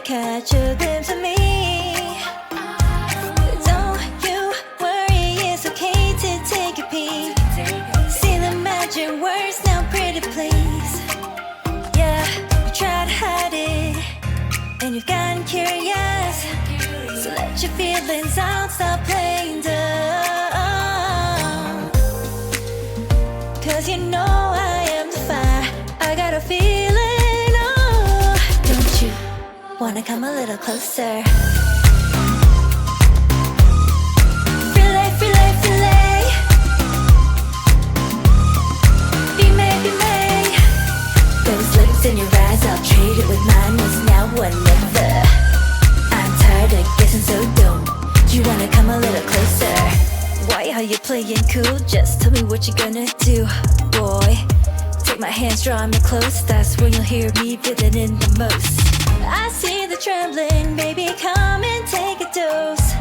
catch a glimpse of me. Don't you worry, it's okay to take a peek. See the magic words now, pretty please. Yeah, you tried to hide it, and you've gotten curious. So let your feelings out, stop playing dumb. Cause you know I am the fire, I got a feeling, oh. Don't you wanna come a little closer? Filet, filet, filet. Be may, be may. Those lips in your eyes, I'll trade it with mine. It's now or never. I'm tired of guessing, so don't you wanna come a little closer? Why are you playing cool? Just tell me what you're gonna do, boy. Take my hands, draw me close. That's when you'll hear me feeling in the most. I see the trembling, baby, come and take a dose.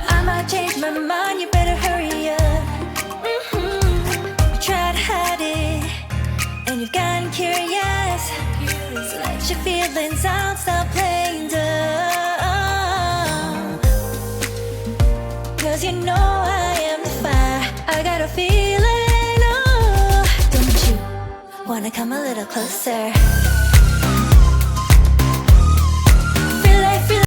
I might change my mind, you better hurry up. You tried to hide it, and you've gotten curious. So let your feelings out, stop playing dumb. Cause you know I am the fire, I got a feeling, oh. Don't you wanna come a little closer?